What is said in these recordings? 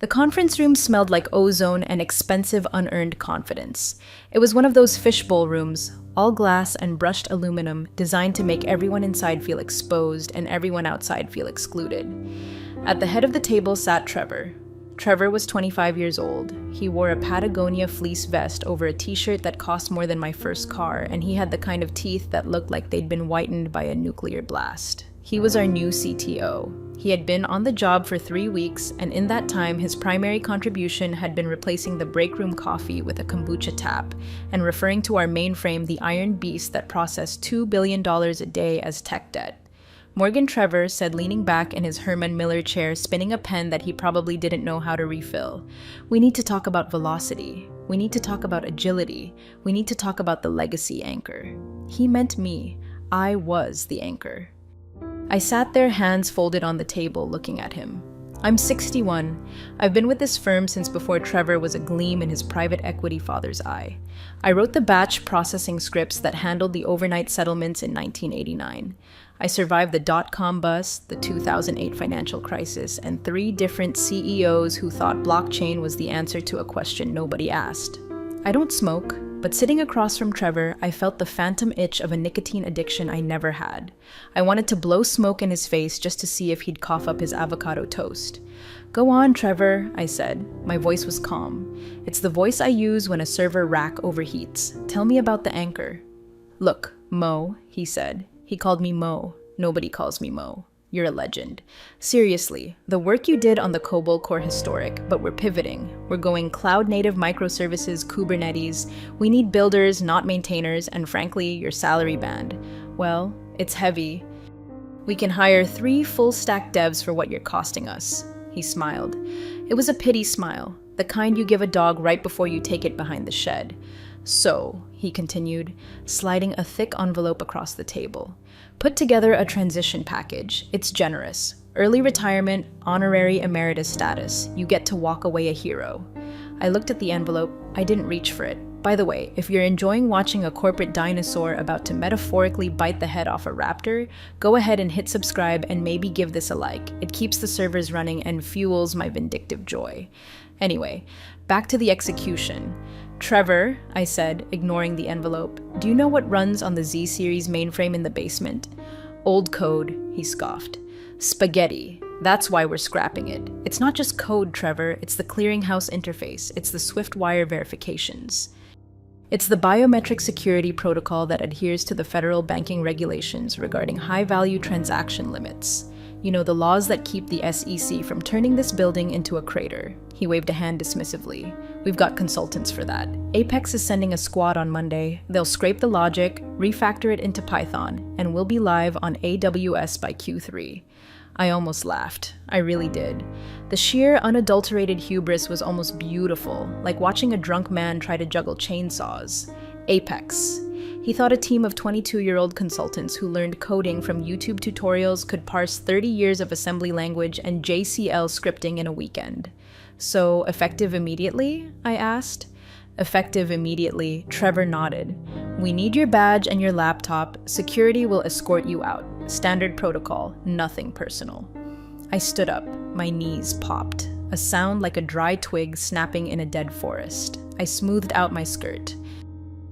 The conference room smelled like ozone and expensive unearned confidence. It was one of those fishbowl rooms, all glass and brushed aluminum, designed to make everyone inside feel exposed and everyone outside feel excluded. At the head of the table sat Trevor. Trevor was 25 years old. He wore a Patagonia fleece vest over a t-shirt that cost more than my first car, and he had the kind of teeth that looked like they'd been whitened by a nuclear blast. He was our new CTO. He had been on the job for 3 weeks, and in that time, his primary contribution had been replacing the break room coffee with a kombucha tap and referring to our mainframe, the iron beast that processed $2 billion a day, as tech debt. Morgan Trevor said, leaning back in his Herman Miller chair, spinning a pen that he probably didn't know how to refill. "We need to talk about velocity. We need to talk about agility. We need to talk about the legacy anchor." He meant me. I was the anchor. I sat there, hands folded on the table, looking at him. I'm 61. I've been with this firm since before Trevor was a gleam in his private equity father's eye. I wrote the batch processing scripts that handled the overnight settlements in 1989. I survived the dot-com bust, the 2008 financial crisis, and 3 different CEOs who thought blockchain was the answer to a question nobody asked. I don't smoke, but sitting across from Trevor, I felt the phantom itch of a nicotine addiction I never had. I wanted to blow smoke in his face just to see if he'd cough up his avocado toast. "Go on, Trevor," I said. My voice was calm. It's the voice I use when a server rack overheats. "Tell me about the anchor." "Look, Mo," he said. He called me Mo. Nobody calls me Mo. You're a legend. Seriously, the work you did on the COBOL core historic, but we're pivoting. We're going cloud-native microservices, Kubernetes. We need builders, not maintainers, and frankly, your salary band. Well, it's heavy. We can hire 3 full-stack devs for what you're costing us." He smiled. It was a pity smile, the kind you give a dog right before you take it behind the shed. "So," he continued, sliding a thick envelope across the table, "put together a transition package. It's generous. Early retirement, honorary emeritus status. You get to walk away a hero." I looked at the envelope. I didn't reach for it. By the way, if you're enjoying watching a corporate dinosaur about to metaphorically bite the head off a raptor, go ahead and hit subscribe and maybe give this a like. It keeps the servers running and fuels my vindictive joy. Anyway, back to the execution. "Trevor," I said, ignoring the envelope, "do you know what runs on the Z-series mainframe in the basement?" "Old code," he scoffed. "Spaghetti. That's why we're scrapping it. It's not just code, Trevor. It's the clearinghouse interface. It's the SwiftWire verifications. It's the biometric security protocol that adheres to the federal banking regulations regarding high-value transaction limits. You know, the laws that keep the SEC from turning this building into a crater." He waved a hand dismissively. "We've got consultants for that. Apex is sending a squad on Monday. They'll scrape the logic, refactor it into Python, and we'll be live on AWS by Q3. I almost laughed. I really did. The sheer, unadulterated hubris was almost beautiful, like watching a drunk man try to juggle chainsaws. Apex. He thought a team of 22-year-old consultants who learned coding from YouTube tutorials could parse 30 years of assembly language and JCL scripting in a weekend. "So, effective immediately?" I asked. "Effective immediately," Trevor nodded. "We need your badge and your laptop. Security will escort you out. Standard protocol, nothing personal." I stood up. My knees popped. A sound like a dry twig snapping in a dead forest. I smoothed out my skirt.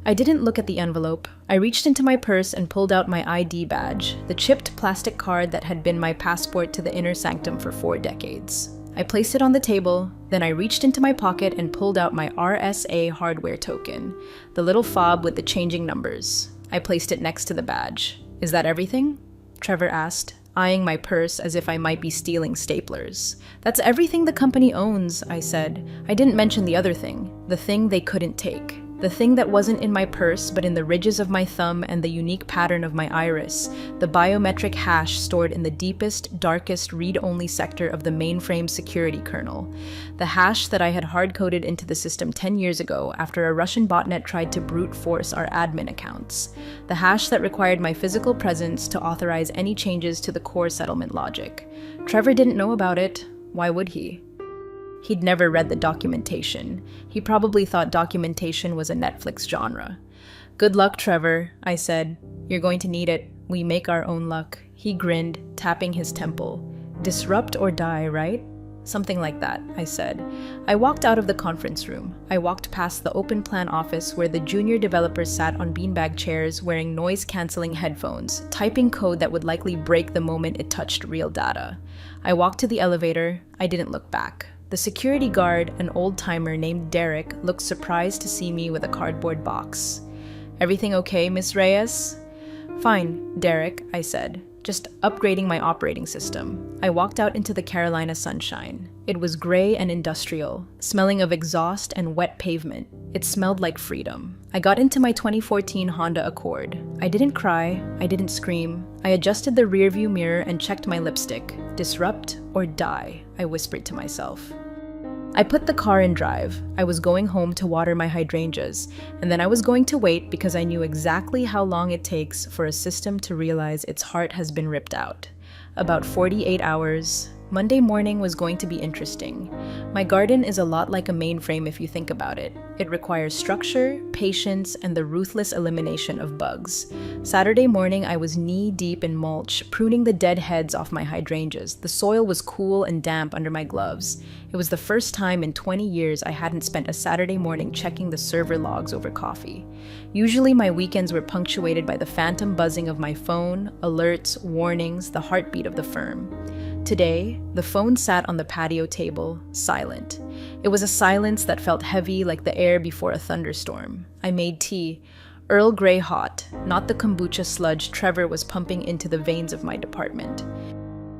I didn't look at the envelope. I reached into my purse and pulled out my ID badge, the chipped plastic card that had been my passport to the inner sanctum for 4 decades. I placed it on the table, then I reached into my pocket and pulled out my RSA hardware token, the little fob with the changing numbers. I placed it next to the badge. "Is that everything?" Trevor asked, eyeing my purse as if I might be stealing staplers. "That's everything the company owns," I said. "I didn't mention the other thing, the thing they couldn't take. The thing that wasn't in my purse, but in the ridges of my thumb and the unique pattern of my iris, the biometric hash stored in the deepest, darkest read-only sector of the mainframe security kernel. The hash that I had hard-coded into the system 10 years ago after a Russian botnet tried to brute force our admin accounts. The hash that required my physical presence to authorize any changes to the core settlement logic. Trevor didn't know about it. Why would he? He'd never read the documentation. He probably thought documentation was a Netflix genre. "Good luck, Trevor," I said. "You're going to need it. We make our own luck." He grinned, tapping his temple. "Disrupt or die, right?" Something like that, I said. I walked out of the conference room. I walked past the open plan office where the junior developers sat on beanbag chairs wearing noise-canceling headphones, typing code that would likely break the moment it touched real data. I walked to the elevator. I didn't look back. The security guard, an old-timer named Derek, looked surprised to see me with a cardboard box. "Everything okay, Miss Reyes?" "Fine, Derek," I said. "Just upgrading my operating system." I walked out into the Carolina sunshine. It was gray and industrial, smelling of exhaust and wet pavement. It smelled like freedom. I got into my 2014 Honda Accord. I didn't cry. I didn't scream. I adjusted the rearview mirror and checked my lipstick. Disrupt or die, I whispered to myself. I put the car in drive. I was going home to water my hydrangeas, and then I was going to wait because I knew exactly how long it takes for a system to realize its heart has been ripped out. About 48 hours. Monday morning was going to be interesting. My garden is a lot like a mainframe if you think about it. It requires structure, patience, and the ruthless elimination of bugs. Saturday morning, I was knee-deep in mulch, pruning the dead heads off my hydrangeas. The soil was cool and damp under my gloves. It was the first time in 20 years I hadn't spent a Saturday morning checking the server logs over coffee. Usually my weekends were punctuated by the phantom buzzing of my phone, alerts, warnings, the heartbeat of the firm. Today, the phone sat on the patio table, silent. It was a silence that felt heavy like the air before a thunderstorm. I made tea, Earl Grey hot, not the kombucha sludge Trevor was pumping into the veins of my department.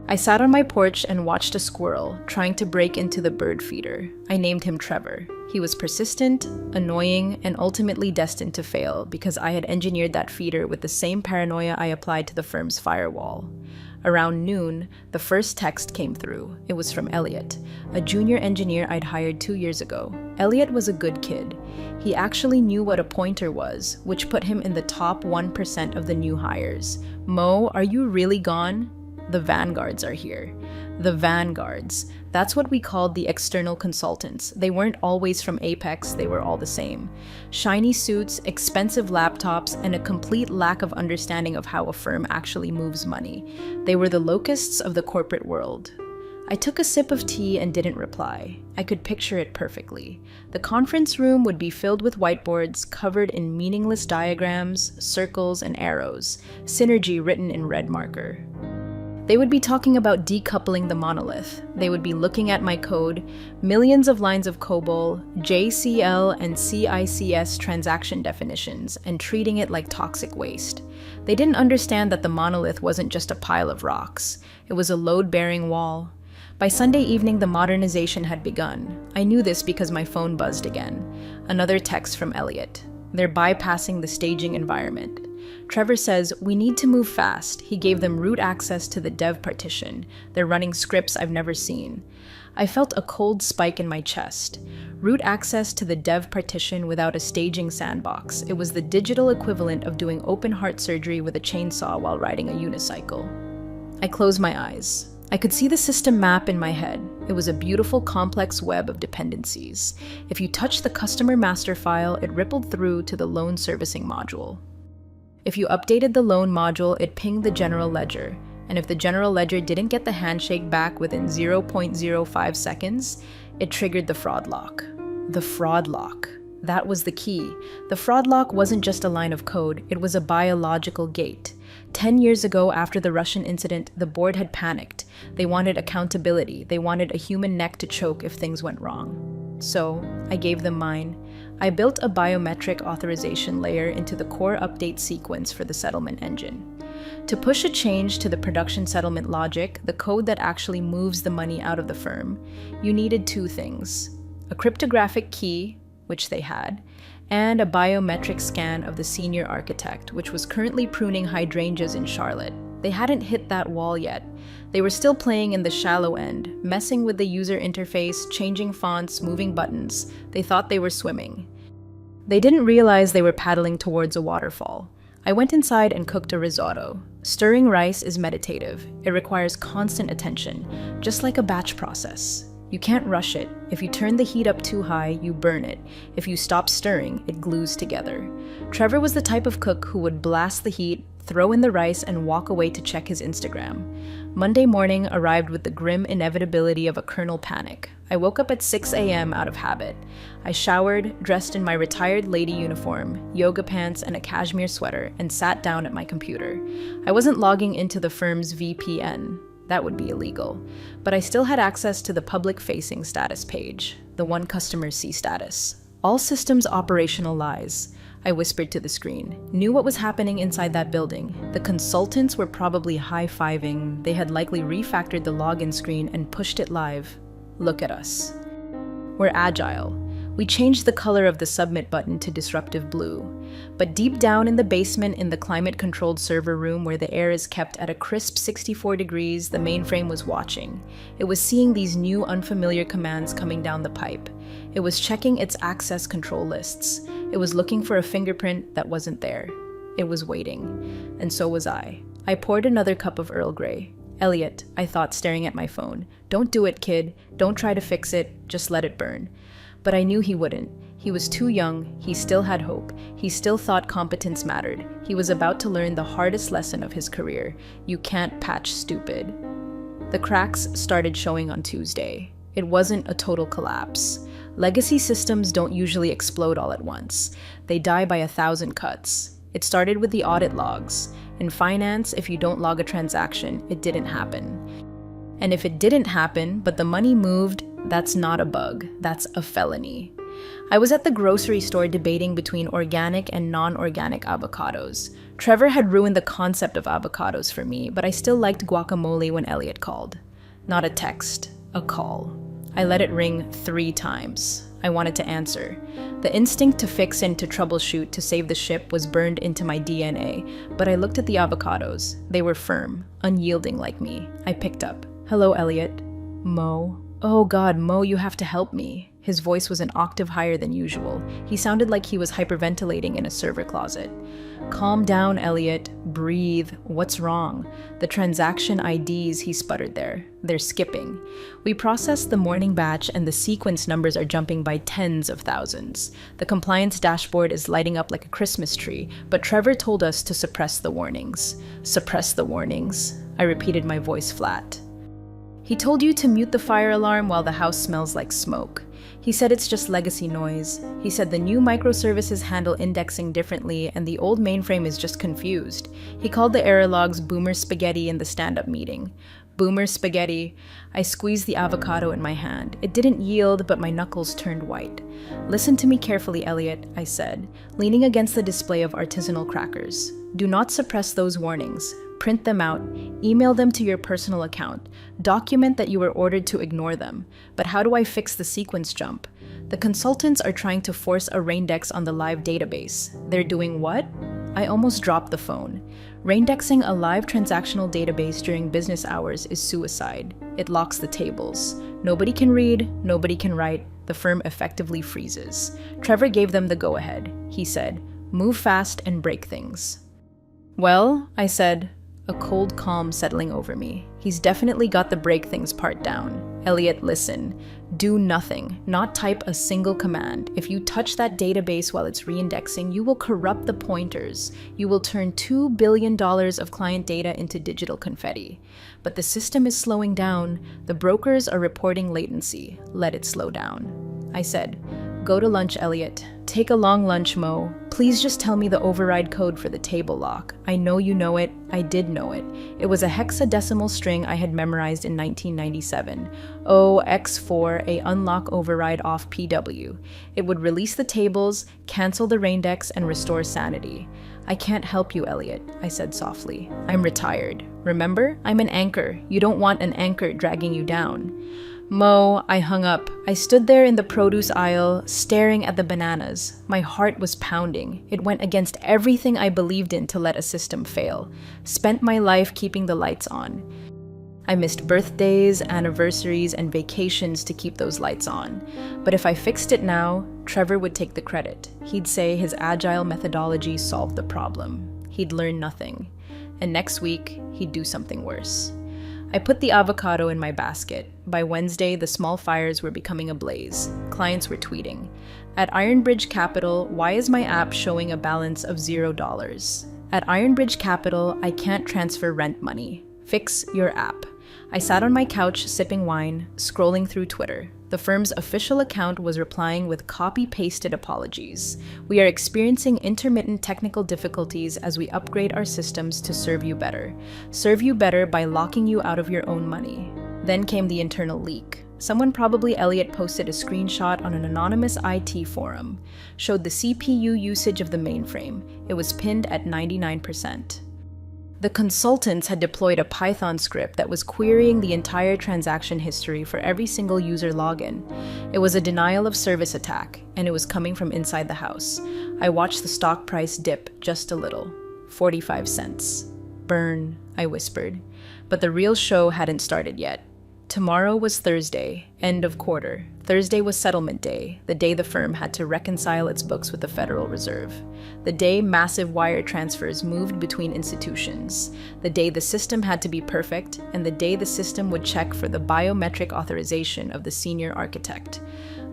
I sat on my porch and watched a squirrel trying to break into the bird feeder. I named him Trevor. He was persistent, annoying, and ultimately destined to fail because I had engineered that feeder with the same paranoia I applied to the firm's firewall. Around noon, the first text came through. It was from Elliot, a junior engineer I'd hired 2 years ago. Elliot was a good kid. He actually knew what a pointer was, which put him in the top 1% of the new hires. "Mo, are you really gone? The vanguards are here." The vanguards. That's what we called the external consultants. They weren't always from Apex, they were all the same. Shiny suits, expensive laptops, and a complete lack of understanding of how a firm actually moves money. They were the locusts of the corporate world. I took a sip of tea and didn't reply. I could picture it perfectly. The conference room would be filled with whiteboards covered in meaningless diagrams, circles, and arrows, synergy written in red marker. They would be talking about decoupling the monolith. They would be looking at my code, millions of lines of COBOL, JCL, and CICS transaction definitions, and treating it like toxic waste. They didn't understand that the monolith wasn't just a pile of rocks. It was a load-bearing wall. By Sunday evening, the modernization had begun. I knew this because my phone buzzed again. Another text from Elliot. They're bypassing the staging environment. Trevor says, "We need to move fast." He gave them root access to the dev partition. They're running scripts I've never seen. I felt a cold spike in my chest. Root access to the dev partition without a staging sandbox. It was the digital equivalent of doing open heart surgery with a chainsaw while riding a unicycle. I closed my eyes. I could see the system map in my head. It was a beautiful, complex web of dependencies. If you touched the customer master file, it rippled through to the loan servicing module. If you updated the loan module, it pinged the general ledger. And if the general ledger didn't get the handshake back within 0.05 seconds, it triggered the fraud lock. The fraud lock. That was the key. The fraud lock wasn't just a line of code, it was a biological gate. 10 years ago, after the Russian incident, the board had panicked. They wanted accountability. They wanted a human neck to choke if things went wrong. So, I gave them mine. I built a biometric authorization layer into the core update sequence for the settlement engine. To push a change to the production settlement logic, the code that actually moves the money out of the firm, you needed two things: a cryptographic key, which they had, and a biometric scan of the senior architect, which was currently pruning hydrangeas in Charlotte. They hadn't hit that wall yet. They were still playing in the shallow end, messing with the user interface, changing fonts, moving buttons. They thought they were swimming. They didn't realize they were paddling towards a waterfall. I went inside and cooked a risotto. Stirring rice is meditative. It requires constant attention, just like a batch process. You can't rush it. If you turn the heat up too high, you burn it. If you stop stirring, it glues together. Trevor was the type of cook who would blast the heat, throw in the rice, and walk away to check his Instagram. Monday morning arrived with the grim inevitability of a kernel panic. I woke up at 6 a.m. out of habit. I showered, dressed in my retired lady uniform, yoga pants, and a cashmere sweater, and sat down at my computer. I wasn't logging into the firm's VPN. That would be illegal. But I still had access to the public-facing status page, the one customers see status. All systems operational lies, I whispered to the screen. Knew what was happening inside that building. The consultants were probably high-fiving. They had likely refactored the login screen and pushed it live. Look at us. We're agile. We changed the color of the submit button to disruptive blue. But deep down in the basement in the climate-controlled server room where the air is kept at a crisp 64 degrees, the mainframe was watching. It was seeing these new unfamiliar commands coming down the pipe. It was checking its access control lists. It was looking for a fingerprint that wasn't there. It was waiting. And so was I. I poured another cup of Earl Grey. Elliot, I thought, staring at my phone. Don't do it, kid. Don't try to fix it. Just let it burn. But I knew he wouldn't. He was too young. He still had hope. He still thought competence mattered. He was about to learn the hardest lesson of his career. You can't patch stupid. The cracks started showing on Tuesday. It wasn't a total collapse. Legacy systems don't usually explode all at once. They die by 1,000 cuts. It started with the audit logs. In finance, if you don't log a transaction, it didn't happen. And if it didn't happen, but the money moved, that's not a bug. That's a felony. I was at the grocery store debating between organic and non-organic avocados. Trevor had ruined the concept of avocados for me, but I still liked guacamole when Elliot called. Not a text, a call. I let it ring 3 times. I wanted to answer. The instinct to fix and to troubleshoot to save the ship was burned into my DNA, but I looked at the avocados. They were firm, unyielding like me. I picked up. Hello, Elliot. Mo. Oh God, Mo, you have to help me. His voice was an octave higher than usual. He sounded like he was hyperventilating in a server closet. Calm down, Elliot. Breathe. What's wrong? The transaction IDs, he sputtered there. They're skipping. We processed the morning batch and the sequence numbers are jumping by tens of thousands. The compliance dashboard is lighting up like a Christmas tree, but Trevor told us to suppress the warnings. Suppress the warnings? I repeated, my voice flat. He told you to mute the fire alarm while the house smells like smoke. He said it's just legacy noise. He said the new microservices handle indexing differently and the old mainframe is just confused. He called the error logs boomer spaghetti in the stand-up meeting. Boomer spaghetti. I squeezed the avocado in my hand. It didn't yield, but my knuckles turned white. Listen to me carefully, Elliot, I said, leaning against the display of artisanal crackers. Do not suppress those warnings. Print them out, email them to your personal account, document that you were ordered to ignore them. But how do I fix the sequence jump? The consultants are trying to force a raindex on the live database. They're doing what? I almost dropped the phone. Raindexing a live transactional database during business hours is suicide. It locks the tables. Nobody can read, nobody can write. The firm effectively freezes. Trevor gave them the go-ahead. He said, move fast and break things. Well, I said, a cold calm settling over me. He's definitely got the break things part down. Elliot, listen. Do nothing. Not type a single command. If you touch that database while it's reindexing, you will corrupt the pointers. You will turn $2 billion of client data into digital confetti. But the system is slowing down. The brokers are reporting latency. Let it slow down. I said, go to lunch, Elliot. Take a long lunch, Mo. Please just tell me the override code for the table lock. I know you know it. I did know it. It was a hexadecimal string I had memorized in 1997. OX4, a unlock override off PW. It would release the tables, cancel the raindex, and restore sanity. I can't help you, Elliot, I said softly. I'm retired. Remember? I'm an anchor. You don't want an anchor dragging you down. Mo, I hung up. I stood there in the produce aisle, staring at the bananas. My heart was pounding. It went against everything I believed in to let a system fail. Spent my life keeping the lights on. I missed birthdays, anniversaries, and vacations to keep those lights on. But if I fixed it now, Trevor would take the credit. He'd say his agile methodology solved the problem. He'd learn nothing. And next week, he'd do something worse. I put the avocado in my basket. By Wednesday, the small fires were becoming ablaze. Clients were tweeting, "At Ironbridge Capital, why is my app showing a balance of $0? At Ironbridge Capital, I can't transfer rent money. Fix your app. I sat on my couch sipping wine, scrolling through Twitter. The firm's official account was replying with copy-pasted apologies. We are experiencing intermittent technical difficulties as we upgrade our systems to serve you better. Serve you better by locking you out of your own money. Then came the internal leak. Someone, probably Elliot, posted a screenshot on an anonymous IT forum. Showed the CPU usage of the mainframe. It was pinned at 99%. The consultants had deployed a Python script that was querying the entire transaction history for every single user login. It was a denial of service attack, and it was coming from inside the house. I watched the stock price dip just a little. 45 cents. Burn, I whispered. But the real show hadn't started yet. Tomorrow was Thursday, end of quarter. Thursday was settlement day, the day the firm had to reconcile its books with the Federal Reserve. The day massive wire transfers moved between institutions. The day the system had to be perfect, and the day the system would check for the biometric authorization of the senior architect.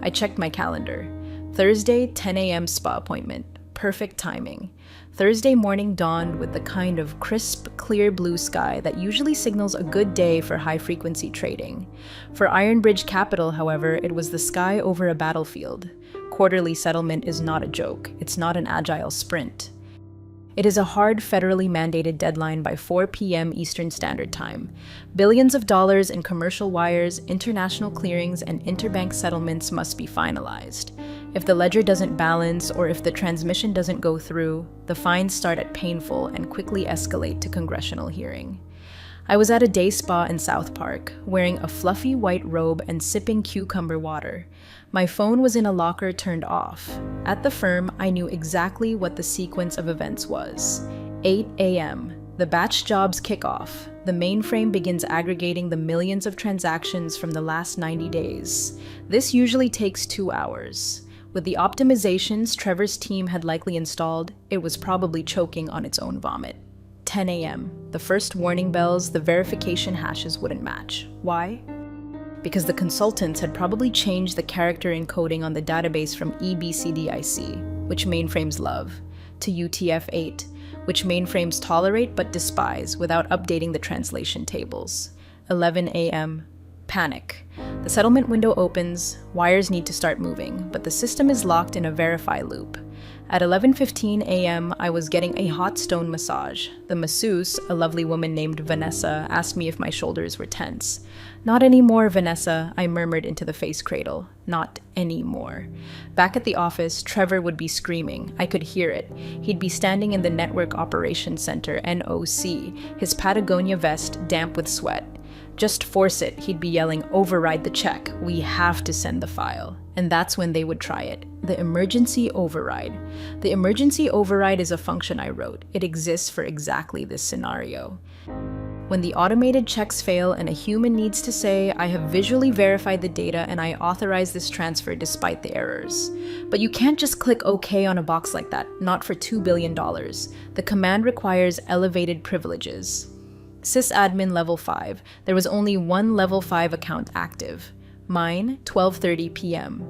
I checked my calendar. Thursday, 10 a.m. spa appointment. Perfect timing. Thursday morning dawned with the kind of crisp, clear blue sky that usually signals a good day for high-frequency trading. For Ironbridge Capital, however, it was the sky over a battlefield. Quarterly settlement is not a joke. It's not an agile sprint. It is a hard, federally mandated deadline by 4 p.m. Eastern Standard Time. Billions of dollars in commercial wires, international clearings, and interbank settlements must be finalized. If the ledger doesn't balance or if the transmission doesn't go through, the fines start at painful and quickly escalate to congressional hearing. I was at a day spa in South Park, wearing a fluffy white robe and sipping cucumber water. My phone was in a locker turned off. At the firm, I knew exactly what the sequence of events was. 8 a.m. The batch jobs kick off. The mainframe begins aggregating the millions of transactions from the last 90 days. This usually takes 2 hours. With the optimizations Trevor's team had likely installed, it was probably choking on its own vomit. 10 a.m. The first warning bells, the verification hashes wouldn't match. Why? Because the consultants had probably changed the character encoding on the database from EBCDIC, which mainframes love, to UTF-8, which mainframes tolerate but despise without updating the translation tables. 11 a.m. Panic. The settlement window opens, wires need to start moving, but the system is locked in a verify loop. At 11:15 a.m., I was getting a hot stone massage. The masseuse, a lovely woman named Vanessa, asked me if my shoulders were tense. "Not anymore, Vanessa," I murmured into the face cradle. Not anymore. Back at the office, Trevor would be screaming. I could hear it. He'd be standing in the Network Operations Center, NOC, his Patagonia vest damp with sweat. Just force it, he'd be yelling, "Override the check. We have to send the file." And that's when they would try it. The emergency override. The emergency override is a function I wrote. It exists for exactly this scenario. When the automated checks fail and a human needs to say, "I have visually verified the data and I authorize this transfer despite the errors." But you can't just click OK on a box like that, not for $2 billion. The command requires elevated privileges. Sysadmin level 5. There was only one level 5 account active. Mine, 12:30 p.m.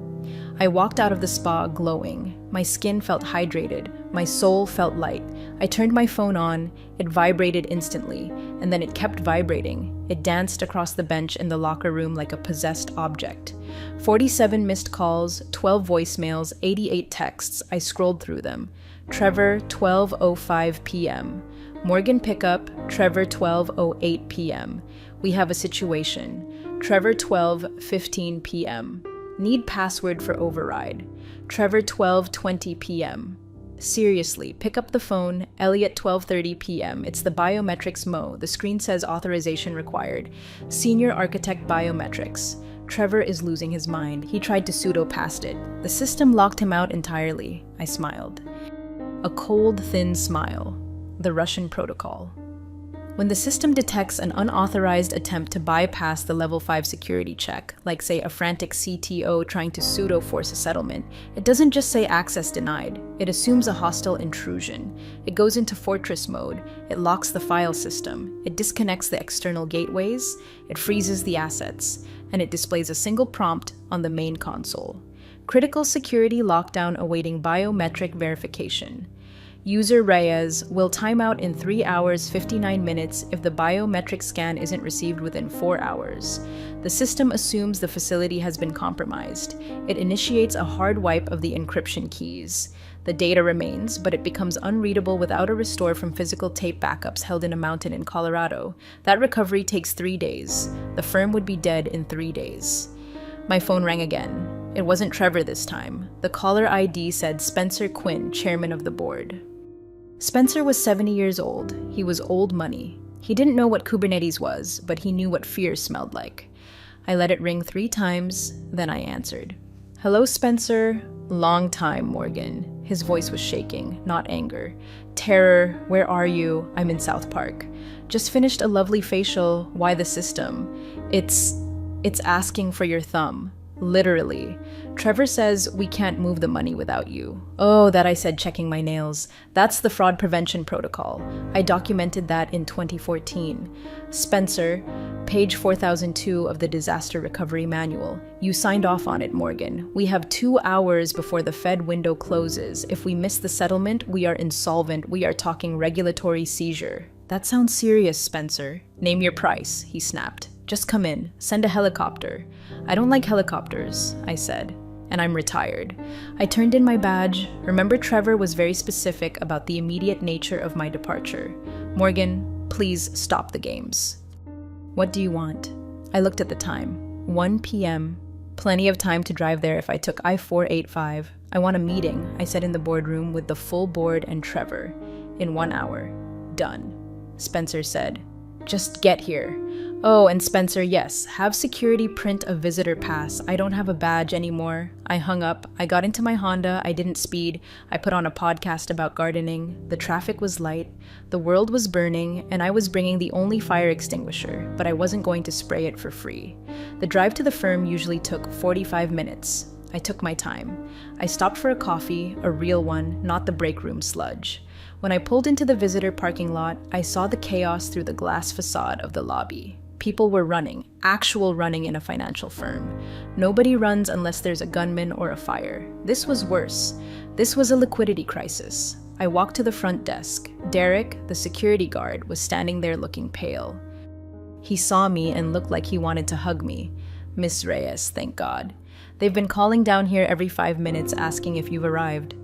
I walked out of the spa glowing. My skin felt hydrated. My soul felt light. I turned my phone on. It vibrated instantly, and then it kept vibrating. It danced across the bench in the locker room like a possessed object. 47 missed calls, 12 voicemails, 88 texts. I scrolled through them. Trevor, 12:05 p.m. Morgan pickup, Trevor, 12:08 p.m. We have a situation. Trevor, 12:15 p.m. Need password for override. Trevor, 12:20 p.m. Seriously, pick up the phone. Elliot, 12:30 p.m. It's the biometrics Mo. The screen says authorization required. Senior architect biometrics. Trevor is losing his mind. He tried to pseudo-past it. The system locked him out entirely. I smiled. A cold, thin smile. The Russian protocol. When the system detects an unauthorized attempt to bypass the level 5 security check, like say a frantic CTO trying to pseudo-force a settlement, it doesn't just say access denied. It assumes a hostile intrusion. It goes into fortress mode. It locks the file system. It disconnects the external gateways. It freezes the assets. And it displays a single prompt on the main console. Critical security lockdown awaiting biometric verification. User Reyes will time out in 3 hours 59 minutes if the biometric scan isn't received within 4 hours. The system assumes the facility has been compromised. It initiates a hard wipe of the encryption keys. The data remains, but it becomes unreadable without a restore from physical tape backups held in a mountain in Colorado. That recovery takes 3 days. The firm would be dead in 3 days. My phone rang again. It wasn't Trevor this time. The caller ID said Spencer Quinn, chairman of the board. Spencer was 70 years old. He was old money. He didn't know what Kubernetes was, but he knew what fear smelled like. I let it ring 3 times, then I answered. Hello, Spencer. Long time, Morgan. His voice was shaking, not anger. Terror, where are you? I'm in South Park. Just finished a lovely facial. Why the system? It's asking for your thumb. Literally. Trevor says we can't move the money without you. Oh, that I said, checking my nails. That's the fraud prevention protocol. I documented that in 2014. Spencer, page 4002 of the Disaster Recovery Manual. You signed off on it, Morgan. We have 2 hours before the Fed window closes. If we miss the settlement, we are insolvent. We are talking regulatory seizure. That sounds serious, Spencer. Name your price, he snapped. Just come in. Send a helicopter. I don't like helicopters, I said, and I'm retired. I turned in my badge. Remember, Trevor was very specific about the immediate nature of my departure. Morgan, please stop the games. What do you want? I looked at the time. 1 p.m. Plenty of time to drive there if I took I-485. I want a meeting, I said in the boardroom with the full board and Trevor. In 1 hour. Done. Spencer said, just get here. Oh, and Spencer, yes, have security print a visitor pass. I don't have a badge anymore. I hung up. I got into my Honda. I didn't speed. I put on a podcast about gardening. The traffic was light. The world was burning, and I was bringing the only fire extinguisher, but I wasn't going to spray it for free. The drive to the firm usually took 45 minutes. I took my time. I stopped for a coffee, a real one, not the break room sludge. When I pulled into the visitor parking lot, I saw the chaos through the glass facade of the lobby. People were running, actual running in a financial firm. Nobody runs unless there's a gunman or a fire. This was worse. This was a liquidity crisis. I walked to the front desk. Derek, the security guard, was standing there looking pale. He saw me and looked like he wanted to hug me. Miss Reyes, thank God. They've been calling down here every 5 minutes asking if you've arrived.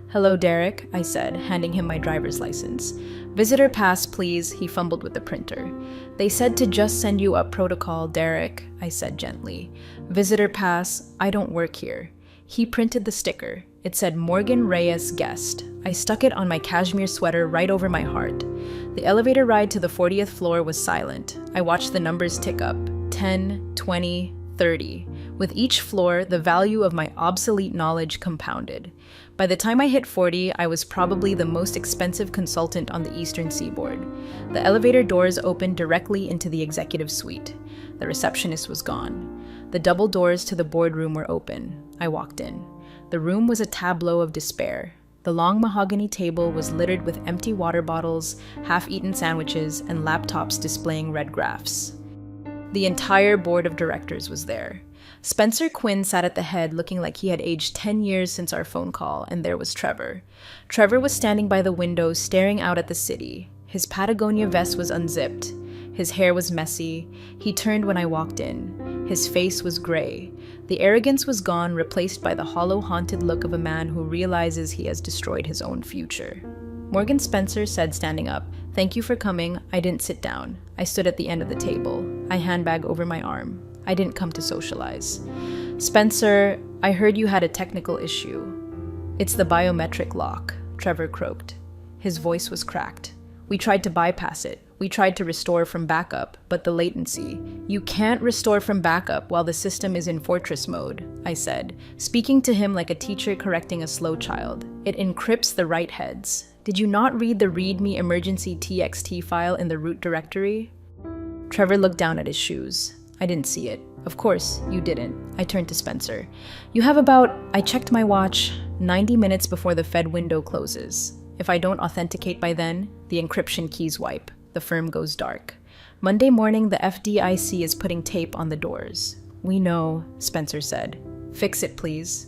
Hello, Derek, I said, handing him my driver's license. Visitor pass, please, he fumbled with the printer. They said to just send you up protocol, Derek, I said gently. Visitor pass, I don't work here. He printed the sticker. It said Morgan Reyes guest. I stuck it on my cashmere sweater right over my heart. The elevator ride to the 40th floor was silent. I watched the numbers tick up. 10, 20, 30. With each floor, the value of my obsolete knowledge compounded. By the time I hit 40, I was probably the most expensive consultant on the Eastern Seaboard. The elevator doors opened directly into the executive suite. The receptionist was gone. The double doors to the boardroom were open. I walked in. The room was a tableau of despair. The long mahogany table was littered with empty water bottles, half-eaten sandwiches, and laptops displaying red graphs. The entire board of directors was there. Spencer Quinn sat at the head looking like he had aged 10 years since our phone call, and there was Trevor. Trevor was standing by the window staring out at the city. His Patagonia vest was unzipped. His hair was messy. He turned when I walked in. His face was gray. The arrogance was gone, replaced by the hollow, haunted look of a man who realizes he has destroyed his own future. Morgan Spencer said, standing up, "Thank you for coming. I didn't sit down. I stood at the end of the table, a handbag over my arm. I didn't come to socialize. Spencer, I heard you had a technical issue." "It's the biometric lock," Trevor croaked. His voice was cracked. "We tried to bypass it. We tried to restore from backup, but the latency. You can't restore from backup while the system is in fortress mode," I said, speaking to him like a teacher correcting a slow child. "It encrypts the write heads. Did you not read the README emergency TXT file in the root directory?" Trevor looked down at his shoes. "I didn't see it." "Of course, you didn't." I turned to Spencer. "You have about," I checked my watch, 90 minutes before the Fed window closes. If I don't authenticate by then, the encryption keys wipe. The firm goes dark. Monday morning, the FDIC is putting tape on the doors. "We know," Spencer said. "Fix it, please."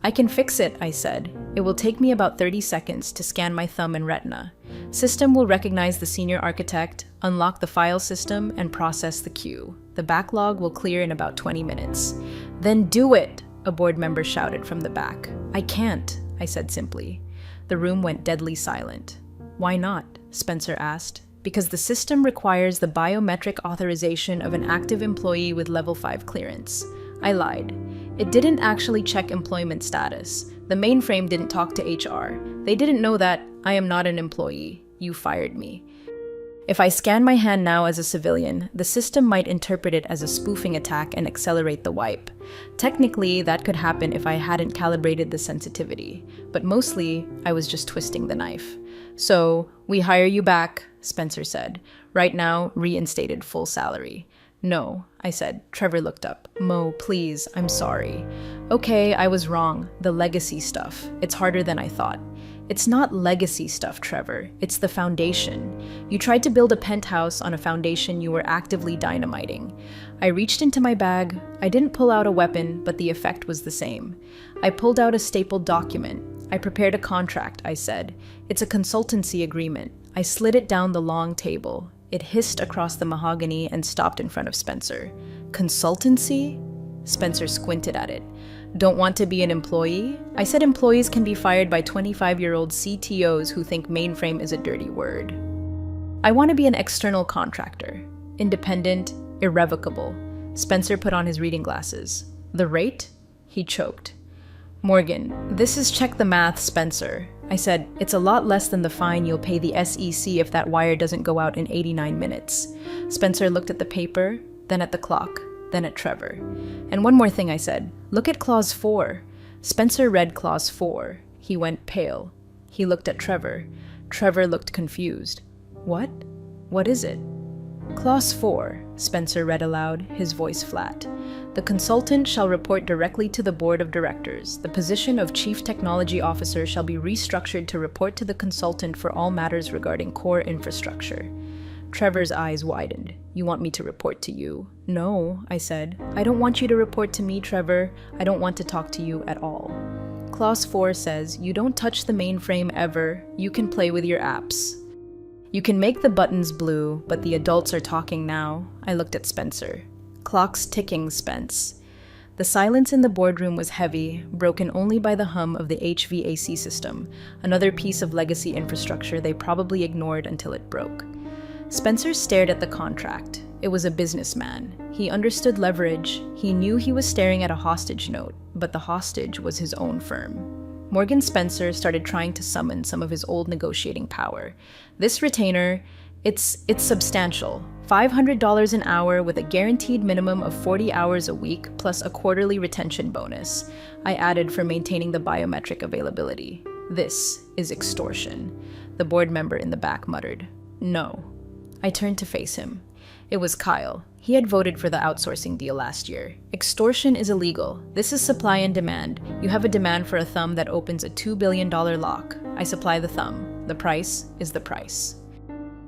I can fix it, I said. It will take me about 30 seconds to scan my thumb and retina. System will recognize the senior architect, unlock the file system, and process the queue. The backlog will clear in about 20 minutes. Then do it, a board member shouted from the back. I can't, I said simply. The room went deadly silent. Why not? Spencer asked. Because the system requires the biometric authorization of an active employee with level 5 clearance. I lied. It didn't actually check employment status. The mainframe didn't talk to HR. They didn't know that I am not an employee. You fired me. If I scan my hand now as a civilian, the system might interpret it as a spoofing attack and accelerate the wipe. Technically, that could happen if I hadn't calibrated the sensitivity, but mostly, I was just twisting the knife. So, we hire you back, Spencer said. Right now, reinstated full salary. No, I said. Trevor looked up. Mo, please, I'm sorry. Okay, I was wrong. The legacy stuff. It's harder than I thought. It's not legacy stuff, Trevor. It's the foundation. You tried to build a penthouse on a foundation you were actively dynamiting. I reached into my bag. I didn't pull out a weapon, but the effect was the same. I pulled out a stapled document. I prepared a contract, I said. It's a consultancy agreement. I slid it down the long table. It hissed across the mahogany and stopped in front of Spencer. Consultancy? Spencer squinted at it. Don't want to be an employee? I said employees can be fired by 25-year-old CTOs who think mainframe is a dirty word. I want to be an external contractor. Independent, irrevocable. Spencer put on his reading glasses. The rate? He choked. Morgan, this is check the math, Spencer. I said, it's a lot less than the fine you'll pay the SEC if that wire doesn't go out in 89 minutes. Spencer looked at the paper, then at the clock, then at Trevor. And one more thing, I said. Look at Clause 4. Spencer read Clause 4. He went pale. He looked at Trevor. Trevor looked confused. What? What is it? Clause 4, Spencer read aloud, his voice flat. The consultant shall report directly to the board of directors. The position of chief technology officer shall be restructured to report to the consultant for all matters regarding core infrastructure. Trevor's eyes widened. You want me to report to you? No, I said. I don't want you to report to me, Trevor. I don't want to talk to you at all. Clause 4 says, you don't touch the mainframe ever. You can play with your apps. You can make the buttons blue, but the adults are talking now. I looked at Spencer. Clock's ticking, Spence. The silence in the boardroom was heavy, broken only by the hum of the HVAC system, another piece of legacy infrastructure they probably ignored until it broke. Spencer stared at the contract. It was a businessman. He understood leverage. He knew he was staring at a hostage note, but the hostage was his own firm. Morgan Spencer started trying to summon some of his old negotiating power. This retainer, it's substantial. $500 an hour with a guaranteed minimum of 40 hours a week plus a quarterly retention bonus. I added for maintaining the biometric availability. This is extortion. The board member in the back muttered. No. I turned to face him. It was Kyle. He had voted for the outsourcing deal last year. Extortion is illegal. This is supply and demand. You have a demand for a thumb that opens a $2 billion lock. I supply the thumb. The price is the price.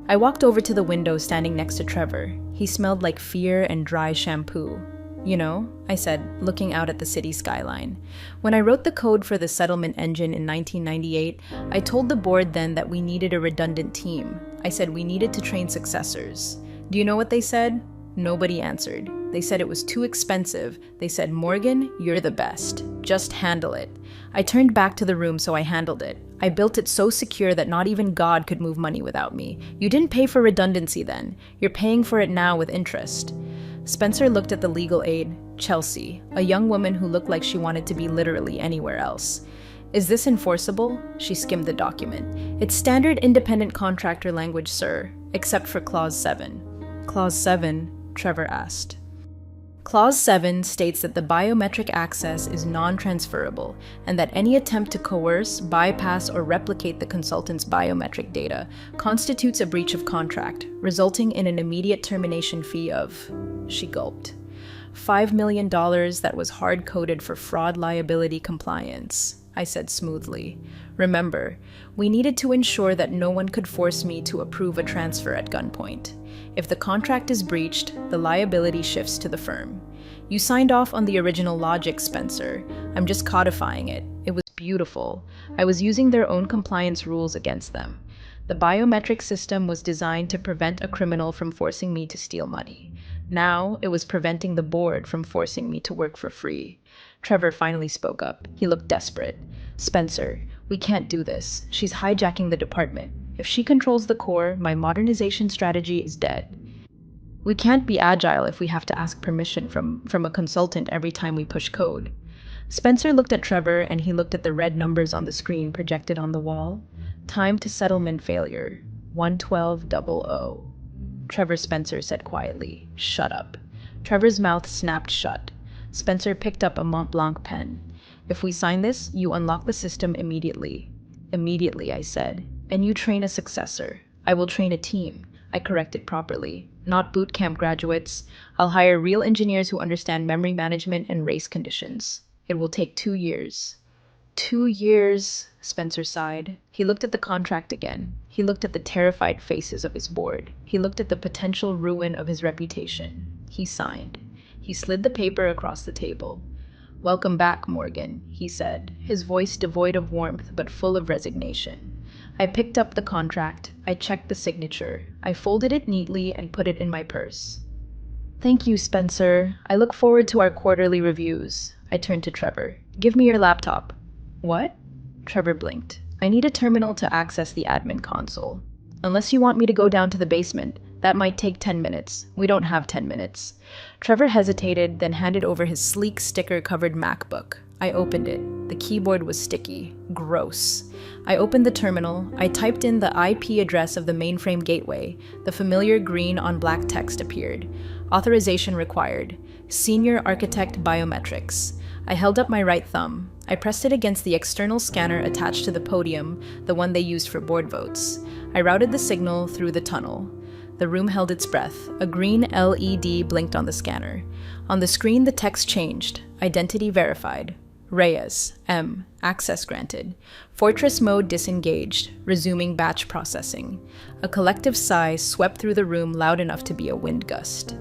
I walked over to the window standing next to Trevor. He smelled like fear and dry shampoo. You know, I said, looking out at the city skyline. When I wrote the code for the settlement engine in 1998, I told the board then that we needed a redundant team. I said we needed to train successors. Do you know what they said? Nobody answered. They said it was too expensive. They said, Morgan, you're the best. Just handle it. I turned back to the room, so I handled it. I built it so secure that not even God could move money without me. You didn't pay for redundancy then. You're paying for it now with interest. Spencer looked at the legal aide, Chelsea, a young woman who looked like she wanted to be literally anywhere else. Is this enforceable? She skimmed the document. It's standard independent contractor language, sir, except for Clause 7. Clause 7, Trevor asked. Clause 7 states that the biometric access is non-transferable and that any attempt to coerce, bypass, or replicate the consultant's biometric data constitutes a breach of contract, resulting in an immediate termination fee of, she gulped, $5 million that was hard-coded for fraud liability compliance, I said smoothly. Remember, we needed to ensure that no one could force me to approve a transfer at gunpoint. If the contract is breached, the liability shifts to the firm. You signed off on the original logic, Spencer. I'm just codifying it. It was beautiful. I was using their own compliance rules against them. The biometric system was designed to prevent a criminal from forcing me to steal money. Now, it was preventing the board from forcing me to work for free. Trevor finally spoke up. He looked desperate. Spencer, we can't do this. She's hijacking the department. If she controls the core, my modernization strategy is dead. We can't be agile if we have to ask permission from a consultant every time we push code. Spencer looked at Trevor and he looked at the red numbers on the screen projected on the wall. Time to settlement failure, 11200. Trevor Spencer said quietly, "Shut up." Trevor's mouth snapped shut. Spencer picked up a Mont Blanc pen. "If we sign this, you unlock the system immediately." "Immediately," I said. "And you train a successor. I will train a team." I corrected properly. "Not boot camp graduates. I'll hire real engineers who understand memory management and race conditions. It will take 2 years. 2 years, Spencer sighed. He looked at the contract again. He looked at the terrified faces of his board. He looked at the potential ruin of his reputation. He signed. He slid the paper across the table. "Welcome back, Morgan," he said, his voice devoid of warmth but full of resignation. I picked up the contract. I checked the signature. I folded it neatly and put it in my purse. "Thank you, Spencer. I look forward to our quarterly reviews." I turned to Trevor. "Give me your laptop." "What?" Trevor blinked. "I need a terminal to access the admin console. Unless you want me to go down to the basement, that might take 10 minutes. We don't have 10 minutes. Trevor hesitated, then handed over his sleek sticker-covered MacBook. I opened it. The keyboard was sticky. Gross. I opened the terminal. I typed in the IP address of the mainframe gateway. The familiar green on black text appeared. Authorization required. Senior Architect Biometrics. I held up my right thumb. I pressed it against the external scanner attached to the podium, the one they used for board votes. I routed the signal through the tunnel. The room held its breath. A green LED blinked on the scanner. On the screen, the text changed. Identity verified. Reyes, M. Access granted. Fortress mode disengaged. Resuming batch processing. A collective sigh swept through the room loud enough to be a wind gust.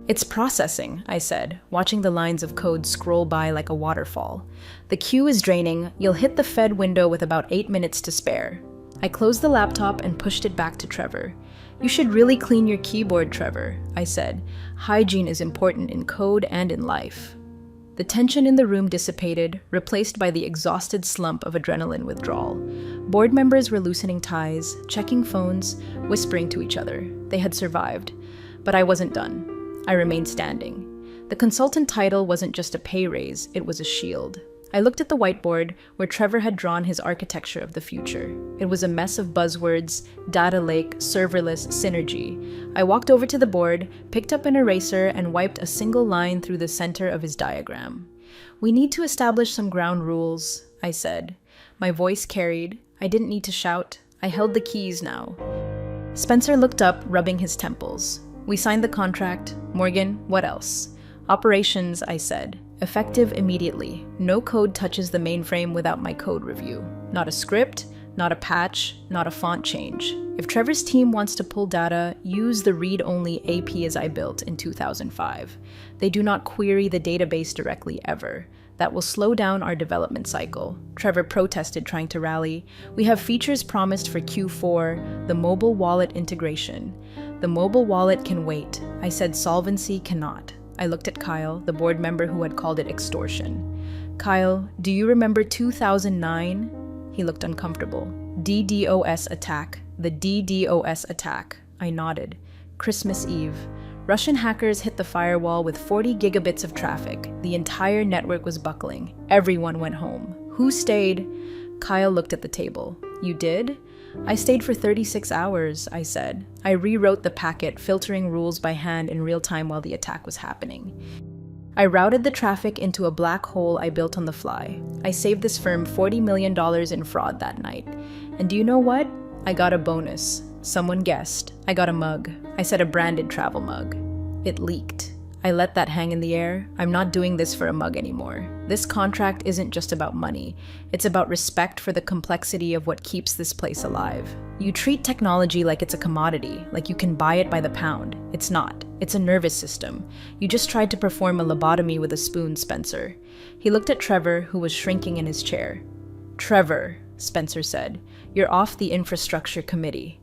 "It's processing," I said, watching the lines of code scroll by like a waterfall. "The queue is draining. You'll hit the Fed window with about 8 minutes to spare." I closed the laptop and pushed it back to Trevor. "You should really clean your keyboard, Trevor," I said. "Hygiene is important in code and in life." The tension in the room dissipated, replaced by the exhausted slump of adrenaline withdrawal. Board members were loosening ties, checking phones, whispering to each other. They had survived. But I wasn't done. I remained standing. The consultant title wasn't just a pay raise, it was a shield. I looked at the whiteboard where Trevor had drawn his architecture of the future. It was a mess of buzzwords: data lake, serverless, synergy. I walked over to the board, picked up an eraser, and wiped a single line through the center of his diagram. "We need to establish some ground rules," I said. My voice carried. I didn't need to shout. I held the keys now. Spencer looked up, rubbing his temples. "We signed the contract. Morgan, what else?" "Operations," I said. "Effective immediately. No code touches the mainframe without my code review. Not a script, not a patch, not a font change. If Trevor's team wants to pull data, use the read-only APIs I built in 2005. They do not query the database directly ever. That will slow down our development cycle." Trevor protested, trying to rally. "We have features promised for Q4, the mobile wallet integration." "The mobile wallet can wait." I said solvency cannot. I looked at Kyle, the board member who had called it extortion. "Kyle, do you remember 2009? He looked uncomfortable. "DDoS attack. The DDoS attack." I nodded. "Christmas Eve. Russian hackers hit the firewall with 40 gigabits of traffic. The entire network was buckling. Everyone went home. Who stayed?" Kyle looked at the table. "You did?" "I stayed for 36 hours, I said. I rewrote the packet, filtering rules by hand in real time while the attack was happening. I routed the traffic into a black hole I built on the fly. I saved this firm $40 million in fraud that night. And do you know what? I got a bonus. Someone guessed. I got a mug. I said a branded travel mug. It leaked. I let that hang in the air. I'm not doing this for a mug anymore. This contract isn't just about money. It's about respect for the complexity of what keeps this place alive. You treat technology like it's a commodity, like you can buy it by the pound. It's not. It's a nervous system. You just tried to perform a lobotomy with a spoon, Spencer. He looked at Trevor, who was shrinking in his chair. Trevor, Spencer said, you're off the infrastructure committee.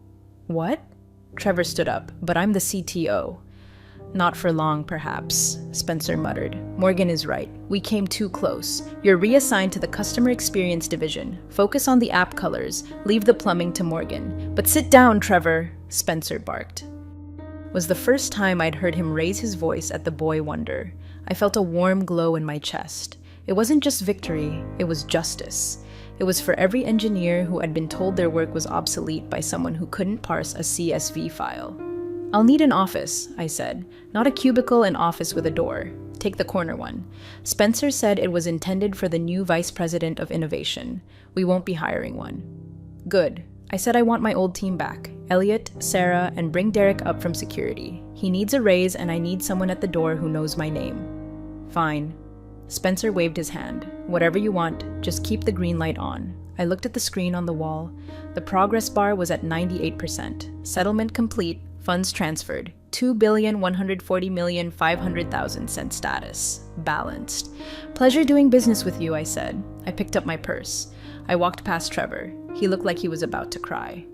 What? Trevor stood up, but I'm the CTO. Not for long, perhaps, Spencer muttered. Morgan is right. We came too close. You're reassigned to the customer experience division. Focus on the app colors. Leave the plumbing to Morgan. But sit down, Trevor, Spencer barked. Was the first time I'd heard him raise his voice at the boy wonder. I felt a warm glow in my chest. It wasn't just victory, it was justice. It was for every engineer who had been told their work was obsolete by someone who couldn't parse a CSV file. I'll need an office, I said. Not a cubicle, an office with a door. Take the corner one. Spencer said it was intended for the new vice president of innovation. We won't be hiring one. Good. I said I want my old team back. Elliot, Sarah, and bring Derek up from security. He needs a raise and I need someone at the door who knows my name. Fine. Spencer waved his hand. Whatever you want, just keep the green light on. I looked at the screen on the wall. The progress bar was at 98%. Settlement complete. Funds transferred. 2,140,500,000 sent status. Balanced. Pleasure doing business with you, I said. I picked up my purse. I walked past Trevor. He looked like he was about to cry.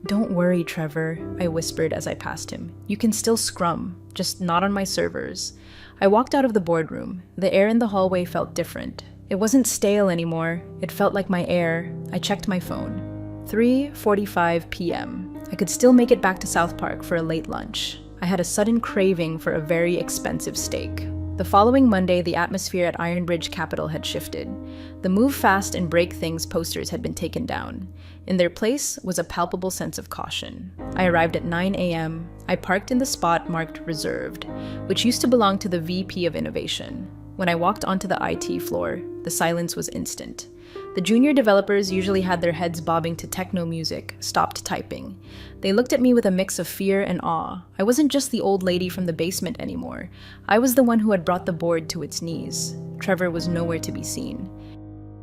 Don't worry, Trevor, I whispered as I passed him. You can still scrum, just not on my servers. I walked out of the boardroom. The air in the hallway felt different. It wasn't stale anymore. It felt like my air. I checked my phone. 3:45 p.m. I could still make it back to South Park for a late lunch. I had a sudden craving for a very expensive steak. The following Monday, the atmosphere at Ironbridge Capital had shifted. The move fast and break things posters had been taken down. In their place was a palpable sense of caution. I arrived at 9 a.m. I parked in the spot marked reserved, which used to belong to the VP of Innovation. When I walked onto the IT floor, the silence was instant. The junior developers usually had their heads bobbing to techno music, stopped typing. They looked at me with a mix of fear and awe. I wasn't just the old lady from the basement anymore. I was the one who had brought the board to its knees. Trevor was nowhere to be seen.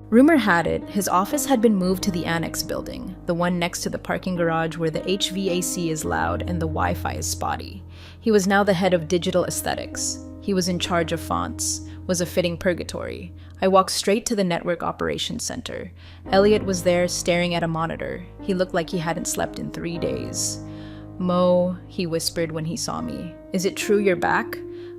Rumor had it, his office had been moved to the annex building, the one next to the parking garage where the HVAC is loud and the Wi-Fi is spotty. He was now the head of digital aesthetics. He was in charge of fonts, was a fitting purgatory. I walked straight to the network operations center. Elliot was there staring at a monitor. He looked like he hadn't slept in 3 days. Mo, he whispered when he saw me. Is it true you're back?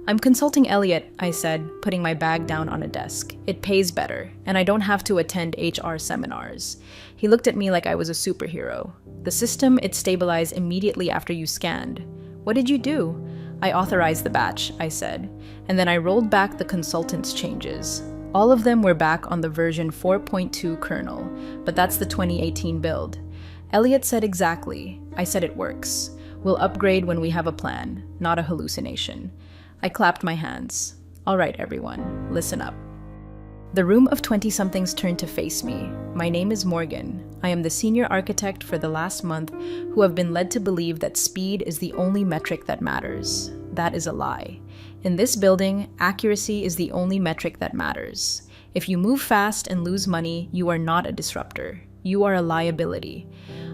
I'm consulting Elliot, I said, putting my bag down on a desk. It pays better, and I don't have to attend HR seminars. He looked at me like I was a superhero. The system, it stabilized immediately after you scanned. What did you do? I authorized the batch, I said, and then I rolled back the consultant's changes. All of them were back on the version 4.2 kernel, but that's the 2018 build. Elliot said exactly. I said it works. We'll upgrade when we have a plan, not a hallucination. I clapped my hands. All right, everyone, listen up. The room of 20-somethings turned to face me. My name is Morgan. I am the senior architect for the last month who have been led to believe that speed is the only metric that matters. That is a lie. In this building, accuracy is the only metric that matters. If you move fast and lose money, you are not a disruptor. You are a liability.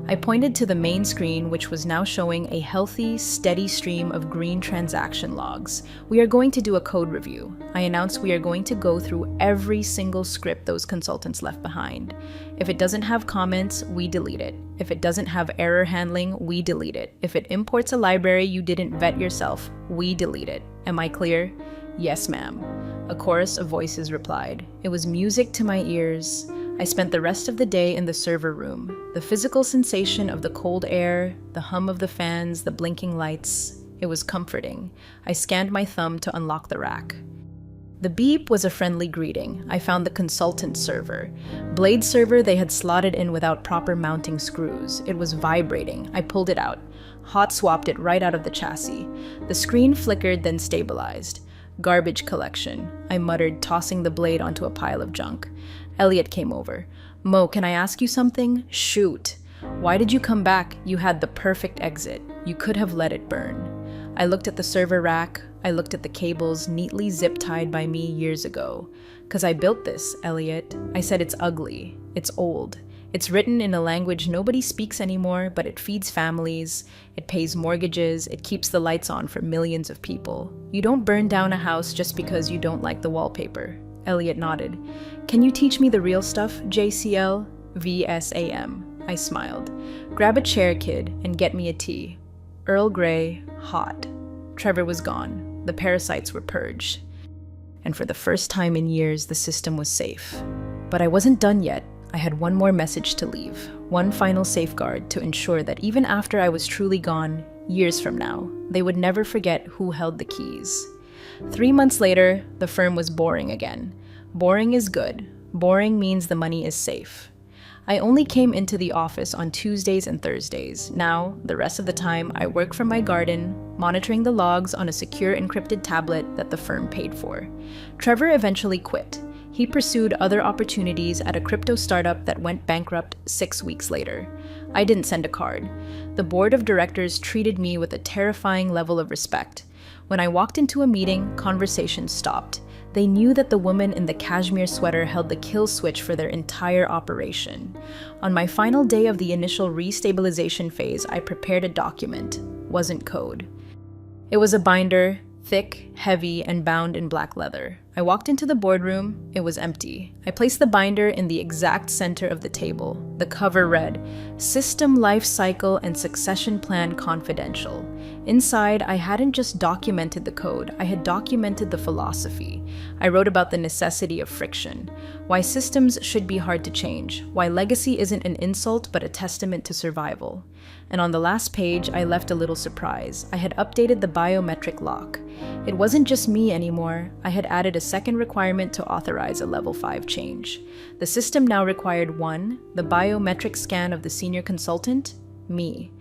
I pointed to the main screen, which was now showing a healthy, steady stream of green transaction logs. We are going to do a code review. I announced we are going to go through every single script those consultants left behind. If it doesn't have comments, we delete it. If it doesn't have error handling, we delete it. If it imports a library you didn't vet yourself, we delete it. Am I clear? Yes, ma'am. A chorus of voices replied. It was music to my ears. I spent the rest of the day in the server room. The physical sensation of the cold air, the hum of the fans, the blinking lights. It was comforting. I scanned my thumb to unlock the rack. The beep was a friendly greeting. I found the consultant server. Blade server they had slotted in without proper mounting screws. It was vibrating. I pulled it out. Hot swapped it right out of the chassis. The screen flickered, then stabilized. Garbage collection, I muttered, tossing the blade onto a pile of junk. Elliot came over. Mo, can I ask you something? Shoot. Why did you come back? You had the perfect exit. You could have let it burn. I looked at the server rack. I looked at the cables neatly zip-tied by me years ago. "'Cause I built this, Elliot." I said it's ugly. It's old. It's written in a language nobody speaks anymore, but it feeds families, it pays mortgages, it keeps the lights on for millions of people. You don't burn down a house just because you don't like the wallpaper. Elliot nodded. "Can you teach me the real stuff, JCL?" VSAM. I smiled. "Grab a chair, kid, and get me a tea. Earl Grey, hot." Trevor was gone. The parasites were purged. And for the first time in years, the system was safe. But I wasn't done yet. I had one more message to leave, one final safeguard to ensure that even after I was truly gone, years from now, they would never forget who held the keys. 3 months later, the firm was boring again. Boring is good. Boring means the money is safe. I only came into the office on Tuesdays and Thursdays. Now, the rest of the time, I work from my garden, monitoring the logs on a secure encrypted tablet that the firm paid for. Trevor eventually quit. He pursued other opportunities at a crypto startup that went bankrupt 6 weeks later. I didn't send a card. The board of directors treated me with a terrifying level of respect. When I walked into a meeting, conversation stopped. They knew that the woman in the cashmere sweater held the kill switch for their entire operation. On my final day of the initial restabilization phase, I prepared a document. Wasn't code. It was a binder, thick, heavy, and bound in black leather. I walked into the boardroom. It was empty. I placed the binder in the exact center of the table. The cover read, "System Life Cycle and Succession Plan Confidential." Inside, I hadn't just documented the code, I had documented the philosophy. I wrote about the necessity of friction, why systems should be hard to change, why legacy isn't an insult but a testament to survival. And on the last page, I left a little surprise. I had updated the biometric lock. It wasn't just me anymore. I had added a second requirement to authorize a level 5 change. The system now required 1, the biometric scan of the senior consultant, me.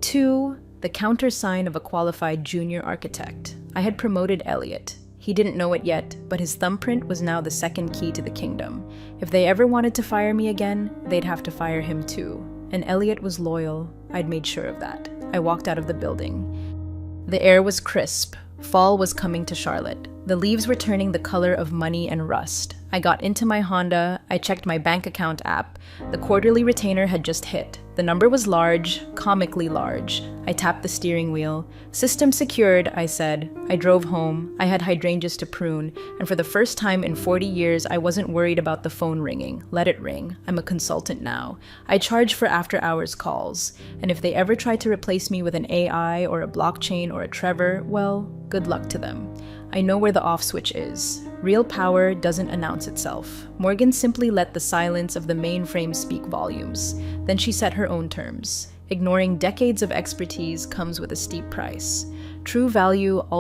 2, the countersign of a qualified junior architect. I had promoted Elliot. He didn't know it yet, but his thumbprint was now the second key to the kingdom. If they ever wanted to fire me again, they'd have to fire him too. And Elliot was loyal. I'd made sure of that. I walked out of the building. The air was crisp. Fall was coming to Charlotte. The leaves were turning the color of money and rust. I got into my Honda. I checked my bank account app. The quarterly retainer had just hit. The number was large, comically large. I tapped the steering wheel. "System secured," I said. I drove home. I had hydrangeas to prune, and for the first time in 40 years, I wasn't worried about the phone ringing. Let it ring. I'm a consultant now. I charge for after-hours calls, and if they ever try to replace me with an AI or a blockchain or a Trevor, well, good luck to them. I know where the off switch is. Real power doesn't announce itself. Morgan simply let the silence of the mainframe speak volumes. Then she set her own terms. Ignoring decades of expertise comes with a steep price. True value